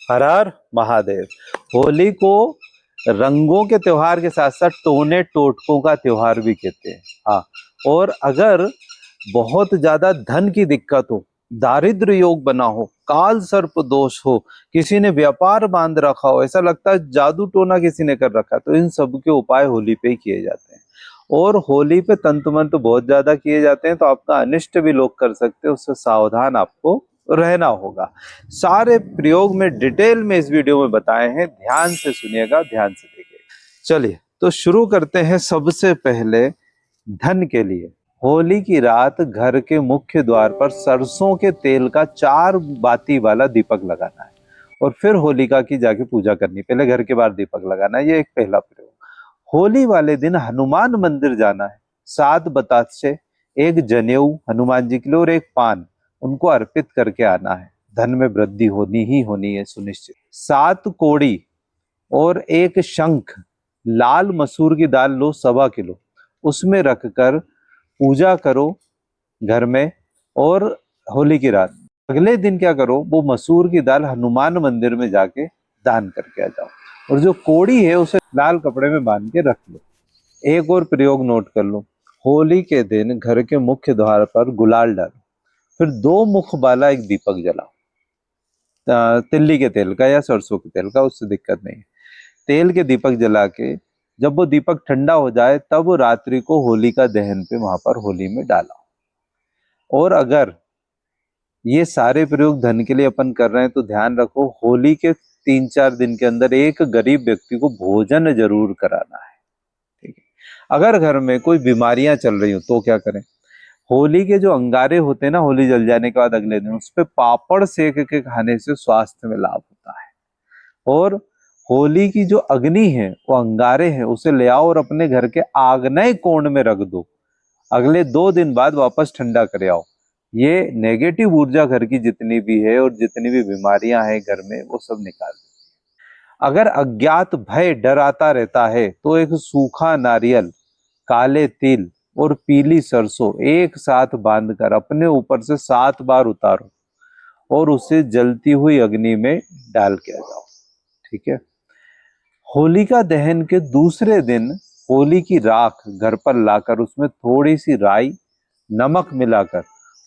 हर हर महादेव। होली को रंगों के त्योहार के साथ साथ टोने टोटकों का त्योहार भी कहते हैं। हाँ, और अगर बहुत ज्यादा धन की दिक्कत हो, दारिद्र योग बना हो, काल सर्प दोष हो, किसी ने व्यापार बांध रखा हो, ऐसा लगता है जादू टोना किसी ने कर रखा है, तो इन सब के उपाय होली पे ही किए जाते हैं। और होली पे तंत्र मंत्र बहुत ज्यादा किए जाते हैं, तो आपका अनिष्ट भी लोग कर सकते हैं, उससे सावधान आपको रहना होगा। सारे प्रयोग में डिटेल में इस वीडियो में बताए हैं, ध्यान से सुनिएगा, ध्यान से देखिएगा। चलिए तो शुरू करते हैं। सबसे पहले धन के लिए होली की रात घर के मुख्य द्वार पर सरसों के तेल का 4 बाती वाला दीपक लगाना है और फिर होलिका की जाके पूजा करनी। पहले घर के बाहर दीपक लगाना है, ये एक पहला प्रयोग। होली वाले दिन हनुमान मंदिर जाना है, 7 बतासे, एक जनेऊ हनुमान जी के लिए और एक पान उनको अर्पित करके आना है। धन में वृद्धि होनी ही होनी है सुनिश्चित। 7 कोड़ी और एक शंख, लाल मसूर की दाल लो 1.25 किलो, उसमें रखकर पूजा करो घर में। और होली की रात अगले दिन क्या करो, वो मसूर की दाल हनुमान मंदिर में जाके दान करके आ जाओ और जो कोड़ी है उसे लाल कपड़े में बांध के रख लो। एक और प्रयोग नोट कर लो, होली के दिन घर के मुख्य द्वार पर गुलाल डालो, फिर 2 मुख वाला एक दीपक जलाओ, तिल्ली के तेल का या सरसों के तेल का, उससे दिक्कत नहीं है। तेल के दीपक जला के जब वो दीपक ठंडा हो जाए तब रात्रि को होलिका दहन पे वहां पर होली में डाला। और अगर ये सारे प्रयोग धन के लिए अपन कर रहे हैं तो ध्यान रखो, होली के 3-4 दिन के अंदर एक गरीब व्यक्ति को भोजन जरूर कराना है। ठीक है। अगर घर में कोई बीमारियां चल रही हो तो क्या करें, होली के जो अंगारे होते हैं ना, होली जल जाने के बाद अगले दिन उस पे पापड़ सेक के खाने से स्वास्थ्य में लाभ होता है। और होली की जो अग्नि है, वो अंगारे हैं, उसे ले आओ और अपने घर के आग्नेय कोण में रख दो। अगले 2 दिन बाद वापस ठंडा करे आओ। ये नेगेटिव ऊर्जा घर की जितनी भी है और जितनी भी बीमारियां हैं घर में, वो सब निकाल दो। अगर अज्ञात भय डर आता रहता है तो एक सूखा नारियल, काले तिल और पीली सरसों एक साथ बांधकर अपने ऊपर से 7 बार उतारो और उसे जलती हुई अग्नि में डाल के आ जाओ। ठीक है। होलिका दहन के दूसरे दिन होली की राख घर पर लाकर उसमें थोड़ी सी राई, नमक मिलाकर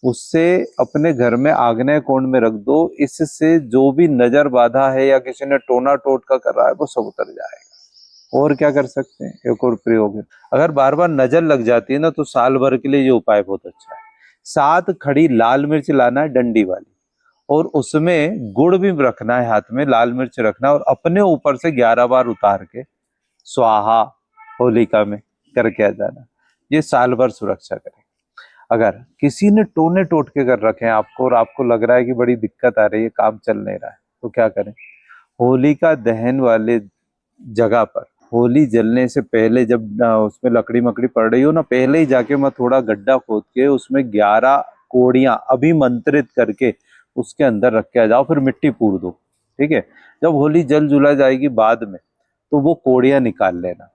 उससे अपने घर में आग्नेय कोण में रख दो। इससे जो भी नजर बाधा है या किसी ने टोना टोटका कर रहा है वो सब उतर जाएगा। और क्या कर सकते हैं, एक और प्रयोग है, अगर बार बार नजर लग जाती है ना तो साल भर के लिए ये उपाय बहुत अच्छा है। 7 खड़ी लाल मिर्च लाना है, डंडी वाली, और उसमें गुड़ भी रखना है, हाथ में लाल मिर्च रखना है और अपने ऊपर से 11 बार उतार के स्वाहा होलिका में करके आ जाना। ये साल भर सुरक्षा करेगा। अगर किसी ने टोने टोटके कर रखे हैं आपको और आपको लग रहा है कि बड़ी दिक्कत आ रही है, काम चल नहीं रहा है, तो क्या करें, होलिका दहन वाले जगह पर होली जलने से पहले जब उसमें लकड़ी मकड़ी पड़ रही हो ना, पहले ही जाके मैं थोड़ा गड्ढा खोद के उसमें 11 कोड़ियां अभिमंत्रित करके उसके अंदर रख के आ जाओ, फिर मिट्टी पूर दो। ठीक है। जब होली जल जुला जाएगी बाद में तो वो कोड़ियां निकाल लेना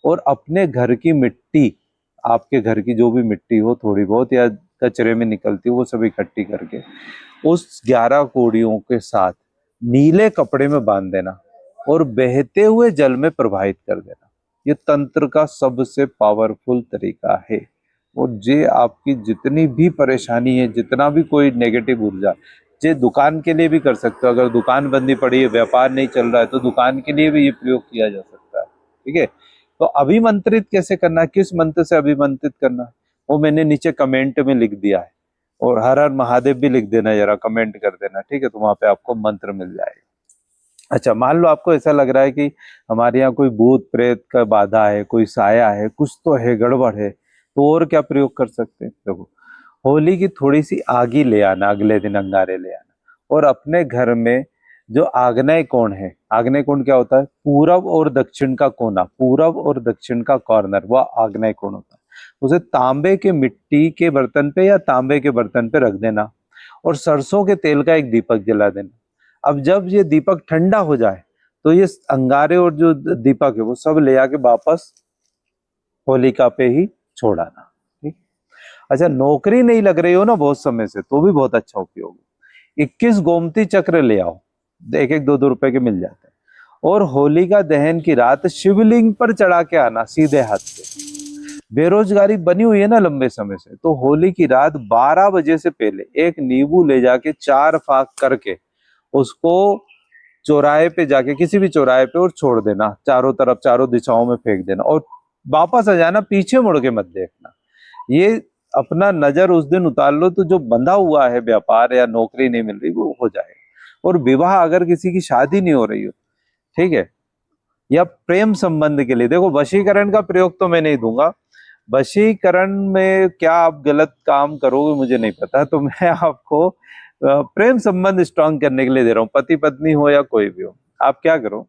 और अपने घर की मिट्टी, आपके घर की जो भी मिट्टी हो थोड़ी बहुत या कचरे में निकलती हो, वो सब इकट्ठी करके उस 11 कोड़ियों के साथ नीले कपड़े में बांध देना और बहते हुए जल में प्रवाहित कर देना। ये तंत्र का सबसे पावरफुल तरीका है। और ये आपकी जितनी भी परेशानी है, जितना भी कोई नेगेटिव ऊर्जा, ये दुकान के लिए भी कर सकते हो। अगर दुकान बंदी पड़ी है, व्यापार नहीं चल रहा है, तो दुकान के लिए भी ये प्रयोग किया जा सकता है। ठीक है। तो अभिमंत्रित कैसे करना है, किस मंत्र से अभिमंत्रित करना है, वो मैंने नीचे कमेंट में लिख दिया है। और हर हर महादेव भी लिख देना, जरा कमेंट कर देना। ठीक है, तो वहां पे आपको मंत्र मिल जाएगा। अच्छा, मान लो आपको ऐसा लग रहा है कि हमारे यहाँ कोई भूत प्रेत का बाधा है, कोई साया है, कुछ तो है, गड़बड़ है, तो और क्या प्रयोग कर सकते हैं। देखो, होली की थोड़ी सी आगी ले आना, अगले दिन अंगारे ले आना और अपने घर में जो आग्नेय कोण है, आग्नेय कोण क्या होता है, पूरब और दक्षिण का कोना, पूरब और दक्षिण का कॉर्नर, वह आग्नेय कोण होता है। उसे तांबे के मिट्टी के बर्तन पे या तांबे के बर्तन पे रख देना और सरसों के तेल का एक दीपक जला देना। अब जब ये दीपक ठंडा हो जाए तो ये अंगारे और जो दीपक है वो सब ले आके वापस होलिका पे ही छोड़ाना। ठीक। अच्छा, नौकरी नहीं लग रही हो ना बहुत समय से, तो भी बहुत अच्छा उपयोग है। 21 गोमती चक्र ले आओ, एक एक 2-2 रुपए के मिल जाते हैं। और होलिका दहन की रात शिवलिंग पर चढ़ा के आना सीधे हाथ से। बेरोजगारी बनी हुई है ना लंबे समय से, तो होली की रात 12 बजे से पहले एक नींबू ले जाके 4 फाक करके उसको चौराहे पे जाके, किसी भी चौराहे पे, और छोड़ देना, चारों तरफ चारों दिशाओं में फेंक देना, और वापस आ जाना, पीछे मुड़ के मत देखना। ये अपना नजर उस दिन उतार लो तो जो बंधा हुआ है व्यापार या नौकरी नहीं मिल रही वो हो जाएगा। और विवाह, अगर किसी की शादी नहीं हो रही हो, ठीक है, या प्रेम संबंध के लिए, देखो वशीकरण का प्रयोग तो मैं नहीं दूंगा, वशीकरण में क्या आप गलत काम करोगे मुझे नहीं पता, तो मैं आपको प्रेम संबंध स्ट्रांग करने के लिए दे रहा हूँ। पति पत्नी हो या कोई भी हो, आप क्या करो,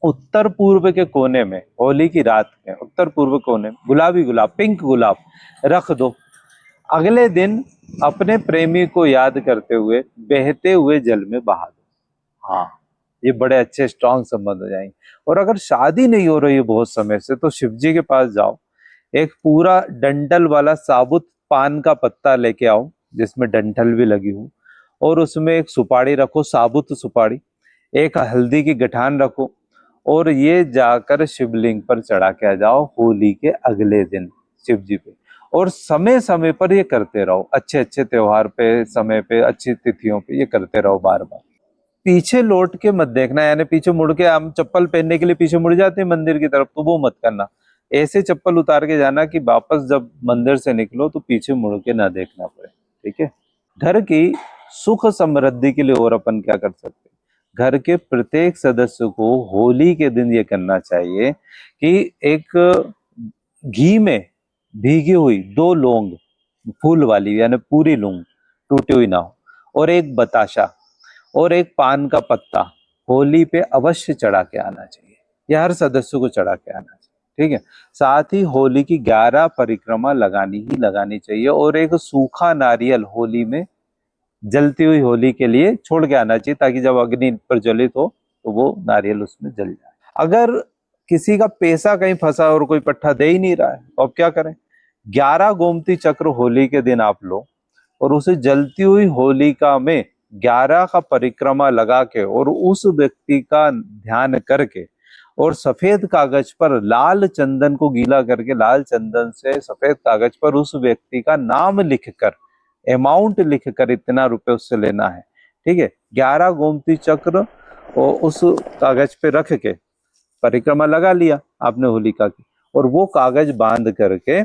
उत्तर पूर्व के कोने में होली की रात में उत्तर पूर्व कोने में गुलाबी गुलाब, पिंक गुलाब रख दो। अगले दिन अपने प्रेमी को याद करते हुए बहते हुए जल में बहा दो। हाँ, ये बड़े अच्छे स्ट्रांग संबंध हो जाएंगे। और अगर शादी नहीं हो रही है बहुत समय से, तो शिव जी के पास जाओ, एक पूरा डंठल वाला साबुत पान का पत्ता लेके आओ जिसमें डंठल भी लगी हो, और उसमें एक सुपारी रखो, साबुत सुपारी, एक हल्दी की गठान रखो, और ये जाकर शिवलिंग पर चढ़ा के आ जाओ होली के अगले दिन शिव जी पे। और समय समय पर ये करते रहो, अच्छे अच्छे त्योहार पे, समय पे, अच्छी तिथियों पे ये करते रहो बार बार। पीछे लौट के मत देखना, यानी पीछे मुड़ के, हम चप्पल पहनने के लिए पीछे मुड़ जाते हैं मंदिर की तरफ, तो वो मत करना। ऐसे चप्पल उतार के जाना कि वापस जब मंदिर से निकलो तो पीछे मुड़ के ना देखना पड़े, ठीक है। घर की सुख समृद्धि के लिए और अपन क्या कर सकते हैं, घर के प्रत्येक सदस्य को होली के दिन ये करना चाहिए कि एक घी में भीगी हुई 2 लौंग, फूल वाली यानी पूरी लौंग, टूटी हुई ना हो, और एक बताशा और एक पान का पत्ता होली पे अवश्य चढ़ा के आना चाहिए। यह हर सदस्य को चढ़ा के आना चाहिए, ठीक है। साथ ही होली की 11 परिक्रमा लगानी ही लगानी चाहिए, और एक सूखा नारियल होली में जलती हुई होली के लिए छोड़ के आना चाहिए, ताकि जब अग्नि पर ज्वलित हो तो वो नारियल उसमें जल जाए। अगर किसी का पैसा कहीं फंसा और कोई पट्टा दे ही नहीं रहा है, तो अब क्या करें, 11 गोमती चक्र होली के दिन आप लो, और उसे जलती हुई होलिका में 11 का परिक्रमा लगा के, और उस व्यक्ति का ध्यान करके, और सफेद कागज पर लाल चंदन को गीला करके, लाल चंदन से सफेद कागज पर उस व्यक्ति का नाम लिखकर, अमाउंट लिखकर, इतना रुपए उससे लेना है, ठीक है। 11 गोमती चक्र और उस कागज पे रख के परिक्रमा लगा लिया आपने होलिका की, और वो कागज बांध करके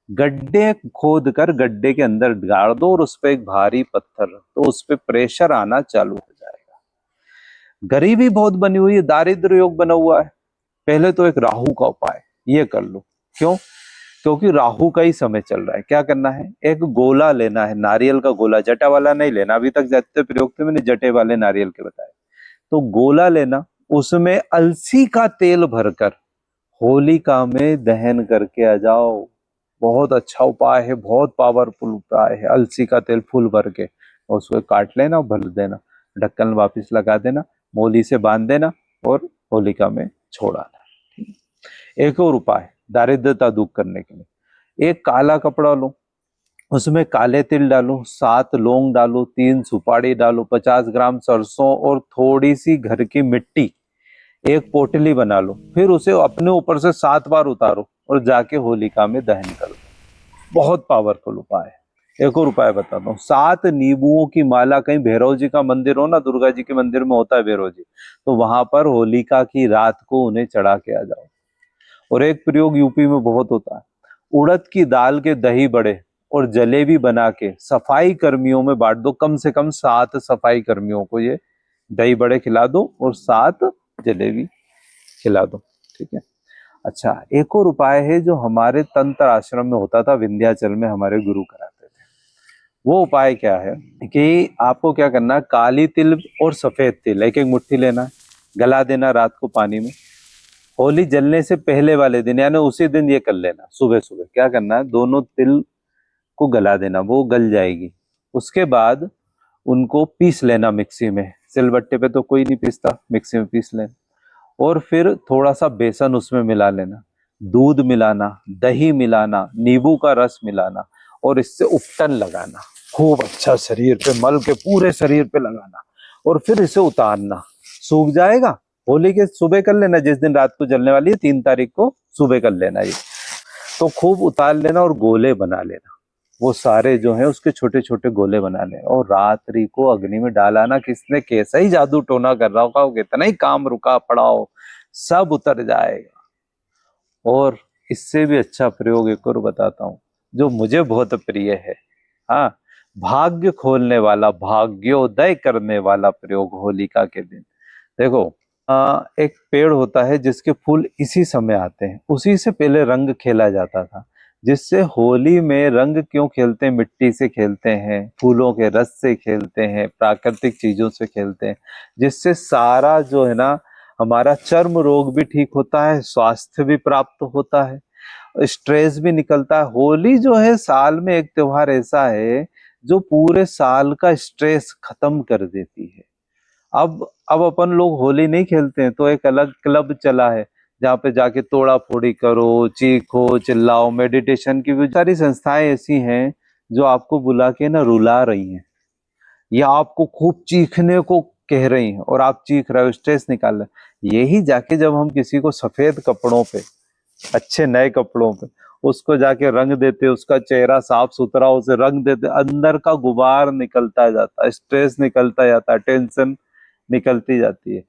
गड्ढे खोद कर गड्ढे के अंदर गाड़ दो, और उस पर एक भारी पत्थर रख दो, उस पर प्रेशर आना चालू हो जाएगा। गरीबी बहुत बनी हुई है, दारिद्र योग बना हुआ है, पहले तो एक राहु का उपाय ये कर लो। क्यों? क्योंकि राहु का ही समय चल रहा है। क्या करना है, एक गोला लेना है, नारियल का गोला, जटा वाला नहीं लेना, अभी तक जितने प्रयोग थे मैंने जटे वाले नारियल के बताए। तो गोला लेना, उसमें अलसी का तेल भरकर होलिका में दहन करके आ जाओ। बहुत अच्छा उपाय है, बहुत पावरफुल उपाय है। अलसी का तेल फूल भर के उसको काट लेना, भर देना, ढक्कन वापस लगा देना, मोली से बांध देना, और होलिका में छोड़ आना। एक और उपाय दारिद्रता दूर करने के लिए, एक काला कपड़ा लो, उसमें काले तिल डालो, 7 लौंग डालो, 3 सुपारी डालो, 50 ग्राम सरसों और थोड़ी सी घर की मिट्टी, एक पोटली बना लो, फिर उसे अपने ऊपर से 7 बार उतारो और जाके होलिका में दहन करो। बहुत पावरफुल उपाय है। एक और उपाय बताता हूँ, 7 नींबुओं की माला, कहीं भैरव जी का मंदिर हो ना, दुर्गा जी के मंदिर में होता है भैरव जी, तो वहां पर होलिका की रात को उन्हें चढ़ा के आ जाओ। और एक प्रयोग यूपी में बहुत होता है, उड़द की दाल के दही बड़े और जलेबी बना के सफाई कर्मियों में बांट दो, कम से कम 7 सफाई कर्मियों को ये दही बड़े खिला दो और 7 जलेबी खिला दो, ठीक है। अच्छा, एक और उपाय है जो हमारे तंत्र आश्रम में होता था, विंध्याचल में हमारे गुरु कराते थे। वो उपाय क्या है कि आपको क्या करना है, काली तिल और सफेद तिल एक एक मुट्ठी लेना है, गला देना रात को पानी में। होली जलने से पहले वाले दिन यानी उसी दिन ये कर लेना, सुबह सुबह क्या करना है, दोनों तिल को गला देना, वो गल जाएगी। उसके बाद उनको पीस लेना मिक्सी में, सिलबट्टे पे तो कोई नहीं पीसता, मिक्सी में पीस लेना। और फिर थोड़ा सा बेसन उसमें मिला लेना, दूध मिलाना, दही मिलाना, नींबू का रस मिलाना, और इससे उपटन लगाना खूब अच्छा, शरीर पे मल के पूरे शरीर पे लगाना, और फिर इसे उतारना, सूख जाएगा। होली के सुबह कर लेना, जिस दिन रात को जलने वाली है 3 तारीख को सुबह कर लेना ये। तो खूब उतार लेना और गोले बना लेना, वो सारे जो है उसके छोटे छोटे गोले बना लेना, और रात्रि को अग्नि में डाला ना, किसने कैसा ही जादू टोना कर रहा होगा, कितना ही काम रुका पड़ा हो, सब उतर जाएगा। और इससे भी अच्छा प्रयोग एक और बताता हूँ, जो मुझे बहुत प्रिय है। हाँ, भाग्य खोलने वाला, भाग्योदय करने वाला प्रयोग होलिका के दिन। देखो, एक पेड़ होता है जिसके फूल इसी समय आते हैं, उसी से पहले रंग खेला जाता था। जिससे होली में रंग क्यों खेलते हैं, मिट्टी से खेलते हैं, फूलों के रस से खेलते हैं, प्राकृतिक चीजों से खेलते हैं, जिससे सारा जो है ना हमारा चर्म रोग भी ठीक होता है, स्वास्थ्य भी प्राप्त होता है, स्ट्रेस भी निकलता है। होली जो है साल में एक त्योहार ऐसा है जो पूरे साल का स्ट्रेस खत्म कर देती है। अब अपन लोग होली नहीं खेलते हैं, तो एक अलग क्लब चला है जहाँ पे जाके तोड़ा फोड़ी करो, चीखो, चिल्लाओ। मेडिटेशन की भी सारी संस्थाएं ऐसी हैं जो आपको बुला के ना रुला रही हैं, या आपको खूब चीखने को कह रही हैं और आप चीख रहे हो, स्ट्रेस निकाल रहे हो। यही जाके जब हम किसी को सफेद कपड़ों पे, अच्छे नए कपड़ों पे उसको जाके रंग देते, उसका चेहरा साफ सुथरा उसे रंग देते, अंदर का गुबार निकलता जाता है, स्ट्रेस निकलता जाता है, टेंशन निकलती जाती है।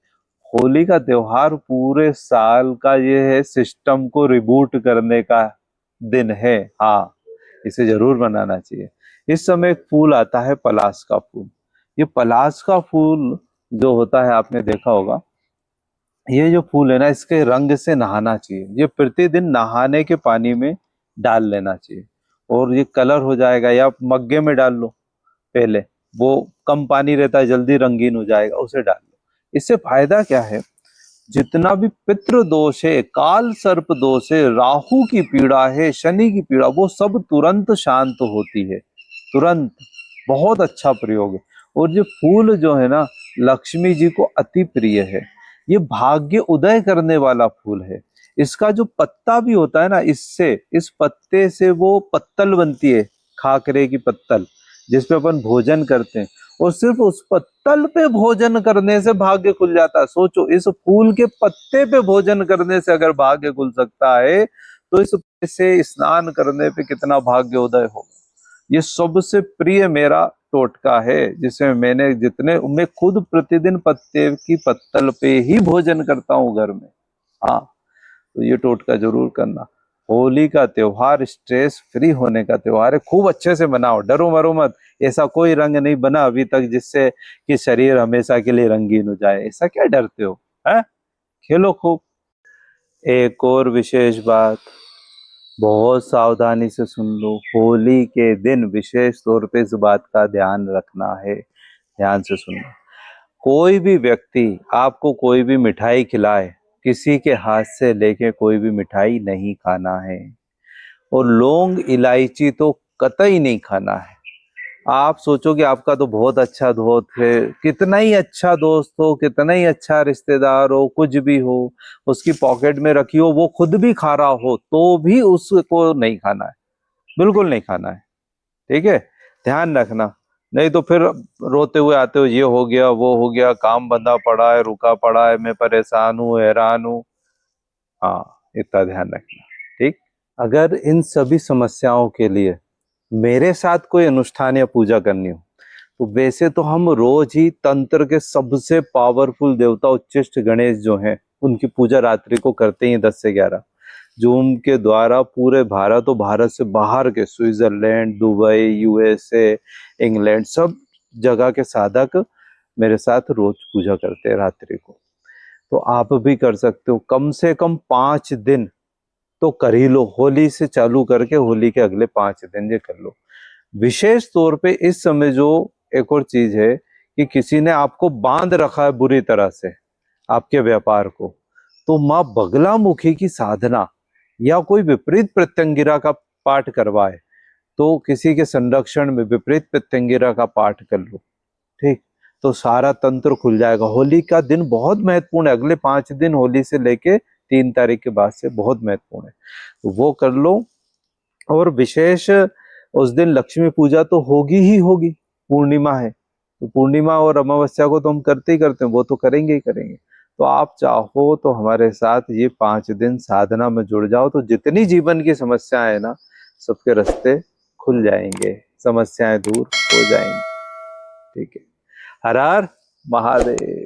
होली का त्योहार पूरे साल का ये है, सिस्टम को रिबूट करने का दिन है। हाँ, इसे जरूर मनाना चाहिए। इस समय एक फूल आता है, पलाश का फूल। ये पलाश का फूल जो होता है, आपने देखा होगा, ये जो फूल है ना, इसके रंग से नहाना चाहिए। ये प्रतिदिन नहाने के पानी में डाल लेना चाहिए, और ये कलर हो जाएगा। या मग्गे में डाल लो पहले, वो कम पानी रहता है, जल्दी रंगीन हो जाएगा, उसे डाल लो। इससे फायदा क्या है, जितना भी पितृ दोष है, काल सर्प दोष है, राहु की पीड़ा है, शनि की पीड़ा, वो सब तुरंत शांत होती है, तुरंत। बहुत अच्छा प्रयोग है। और ये फूल जो है ना, लक्ष्मी जी को अति प्रिय है। ये भाग्य उदय करने वाला फूल है। इसका जो पत्ता भी होता है ना, इससे, इस पत्ते से वो पत्तल बनती है, खाकरे की पत्तल, जिसपे अपन भोजन करते हैं। और सिर्फ उस पत्तल पे भोजन करने से भाग्य खुल जाता है। सोचो, इस फूल के पत्ते पे भोजन करने से अगर भाग्य खुल सकता है, तो इस से स्नान करने पे कितना भाग्य उदय होगा। ये सबसे प्रिय मेरा टोटका है, जिसमें मैंने मैं खुद प्रतिदिन पत्ते की पत्तल पे ही भोजन करता हूँ घर में। हाँ, तो ये टोटका जरूर करना। होली का त्योहार स्ट्रेस फ्री होने का त्योहार है। खूब अच्छे से मनाओ, डरो मरो मत। ऐसा कोई रंग नहीं बना अभी तक जिससे कि शरीर हमेशा के लिए रंगीन हो जाए। ऐसा क्या डरते हो, है? खेलो खूब। एक और विशेष बात, बहुत सावधानी से सुन लो। होली के दिन विशेष तौर पे इस बात का ध्यान रखना है, ध्यान से सुनना। कोई भी व्यक्ति आपको कोई भी मिठाई खिलाए, किसी के हाथ से लेके कोई भी मिठाई नहीं खाना है। और लौंग इलायची तो कतई नहीं खाना है। आप सोचो कि आपका तो बहुत अच्छा दोस्त है, कितना ही अच्छा दोस्त हो, कितना ही अच्छा रिश्तेदार हो, कुछ भी हो, उसकी पॉकेट में रखी हो, वो खुद भी खा रहा हो, तो भी उसको नहीं खाना है, बिल्कुल नहीं खाना है। ठीक है, ध्यान रखना। नहीं तो फिर रोते हुए आते हो, ये हो गया, वो हो गया, काम बंधा पड़ा है, रुका पड़ा है, मैं परेशान हूँ, हैरान हूँ। हाँ, इतना ध्यान रखना। ठीक। अगर इन सभी समस्याओं के लिए मेरे साथ कोई अनुष्ठान या पूजा करनी हो, तो वैसे तो हम रोज ही तंत्र के सबसे पावरफुल देवता उच्चिष्ट गणेश जो हैं, उनकी पूजा रात्रि को करते ही 10 से 11, जो उनके द्वारा पूरे भारत और भारत से बाहर के स्विट्जरलैंड, दुबई, यूएसए, इंग्लैंड, सब जगह के साधक मेरे साथ रोज पूजा करते हैं रात्रि को। तो आप भी कर सकते हो। कम से कम 5 दिन तो कर ही लो, होली से चालू करके होली के अगले 5 दिन ये कर लो। विशेष तौर पे इस समय जो एक और चीज है कि किसी ने आपको बांध रखा है बुरी तरह से, आपके व्यापार को, तो माँ बगलामुखी की साधना या कोई विपरीत प्रत्यंगिरा का पाठ करवाए, तो किसी के संरक्षण में विपरीत प्रत्यंगिरा का पाठ कर लो। ठीक, तो सारा तंत्र खुल जाएगा। होली का दिन बहुत महत्वपूर्ण है, अगले 5 दिन होली से लेके 3 तारीख के बाद से बहुत महत्वपूर्ण है, तो वो कर लो। और विशेष उस दिन लक्ष्मी पूजा तो होगी ही होगी, पूर्णिमा है, तो पूर्णिमा और अमावस्या को तो हम करते ही करते हैं, वो तो करेंगे ही करेंगे। तो आप चाहो तो हमारे साथ ये 5 दिन साधना में जुड़ जाओ, तो जितनी जीवन की समस्याएं है ना, सबके रास्ते खुल जाएंगे, समस्याएं दूर हो जाएंगी। ठीक है। हर हर महादेव।